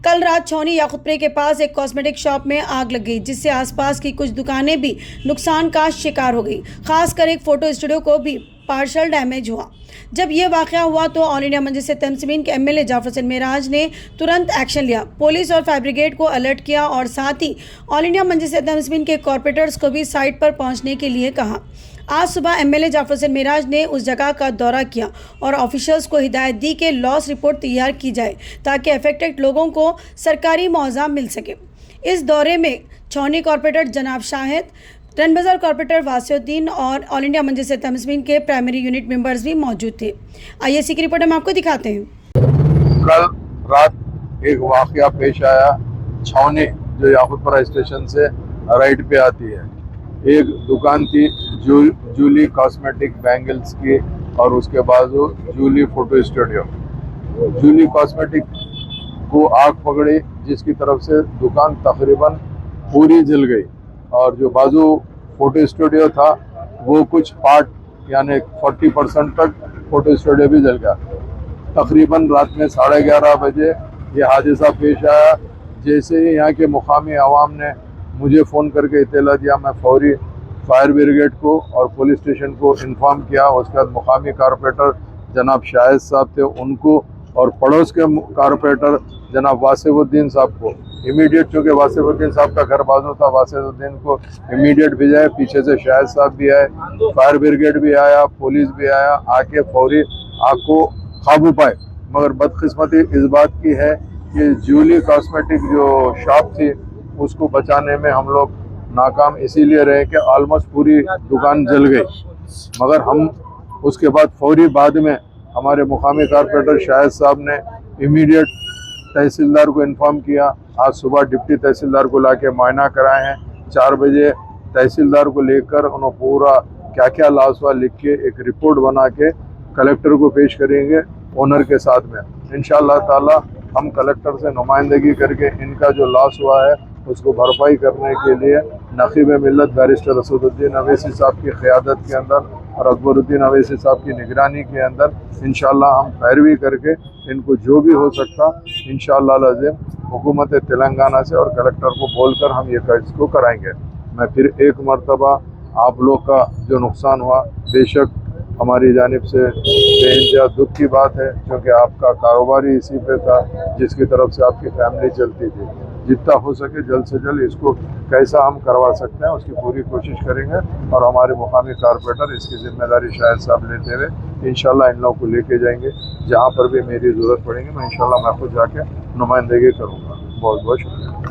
कल रात छौनी याकुतपुरे के पास एक कॉस्मेटिक शॉप में आग लग गई, जिससे आसपास की कुछ दुकानें भी नुकसान का शिकार हो गई। खासकर एक फोटो स्टूडियो को भी पार्शल डैमेज हुआ। जब यह वाकया हुआ तो ऑल इंडिया मजलिस तंजीम के एमएलए जाफर हुसैन मेराज ने तुरंत एक्शन लिया, पुलिस और फायर ब्रिगेड को अलर्ट किया और साथ ही ऑल इंडिया मजलिस तंजीम के कॉर्पोरेटर्स को भी साइट पर पहुंचने के लिए कहा। आज सुबह एमएलए जाफर हुसैन मेराज ने उस जगह का दौरा किया और ऑफिसर्स को हिदायत दी कि लॉस रिपोर्ट तैयार की जाए ताकि अफेक्टेड लोगों को सरकारी मुआवजा मिल सके। इस दौरे में छौनी कॉर्पोरेटर जनाब शाहिद, रन बाजार कॉर्पोरेटर वासिउद्दीन और ऑल इंडिया मजलिस तंजीम के प्राइमरी यूनिट मेंबर्स भी मौजूद थे। आइए इसी की रिपोर्ट हम आपको दिखाते हैं। कल रात एक वाकया पेश आया छौनी, जो याकुतपुरा स्टेशन से राइट पे आती है। एक दुकान थी जूली कॉस्मेटिक बैंगल्स की और उसके बाजू Julie photo studio. Julie cosmetic को आग पकड़ी, जिसकी तरफ से दुकान तकरीबन पूरी जल गई और जो बाजू फोटो स्टूडियो था वो कुछ पार्ट यानी 40% तक फोटो स्टूडियो भी जल गया। तकरीबन रात में 11:30 बजे ये हादसा पेश आया। जैसे ही यहाँ के मुकामी आवाम ने मुझे फ़ोन करके इत्तला दिया, मैं फौरी फायर ब्रिगेड को और पुलिस स्टेशन को इन्फॉर्म किया। उसके बाद मुकामी कारपोरेटर जनाब शाहिद साहब थे, उनको और पड़ोस के कारपोरेटर जनाब वासिउद्दीन साहब को इमीडिएट, चूँकि वासिउद्दीन साहब का घर बाजू था, वासिउद्दीन को इमीडिएट भेजा है। पीछे से शाहिद साहब भी आए, फायर ब्रिगेड भी आया, पुलिस भी आया, आके फौरी आग को काबू पाए। मगर बदकिस्मती इस बात की है कि जूली कॉस्मेटिक जो शॉप थी उसको बचाने में हम लोग नाकाम इसीलिए रहे कि ऑलमोस्ट पूरी दुकान जल गई। मगर हम उसके बाद फौरी बाद में हमारे मुकामी कारपोरेटर शाहिद साहब ने इमीडिएट तहसीलदार को इन्फॉर्म किया। आज सुबह डिप्टी तहसीलदार को लाके मुआयना कराए हैं। 4 बजे तहसीलदार को लेकर उन्होंने पूरा क्या क्या लॉस हुआ लिख के एक रिपोर्ट बना के कलेक्टर को पेश करेंगे ओनर के साथ में। इंशाअल्लाह ताला हम कलेक्टर से नुमाइंदगी करके इनका जो लॉस हुआ है उसको भरपाई करने के लिए नकीब मिल्लत बैरिस्टर असदुद्दीन अवैसी साहब की क़यादत के अंदर और अकबरुद्दीन अवैसी साहब की निगरानी के अंदर इंशाअल्लाह हम पैरवी करके इनको जो भी हो सकता इंशाअल्लाह लाज़िम हुकूमत तेलंगाना से और कलेक्टर को बोलकर हम ये कर्ज को कराएंगे। मैं फिर एक मरतबा आप लोग का जो नुकसान हुआ बेशक हमारी जानिब से बेइंतहा दुख की बात है, क्योंकि आपका कारोबार ही इसी पे था जिसकी तरफ से आपकी फैमिली चलती थी। जितना हो सके जल्द से जल्द इसको कैसा हम करवा सकते हैं उसकी पूरी कोशिश करेंगे और हमारे मुकामी कारपोरेटर इसकी जिम्मेदारी शाहिद साहब लेते हुए इंशाल्लाह इन लोगों को लेके जाएंगे। जहाँ पर भी मेरी ज़रूरत पड़ेगी मैं इंशाल्लाह मैं खुद जाके नुमाइंदगी करूँगा। बहुत बहुत शुक्रिया।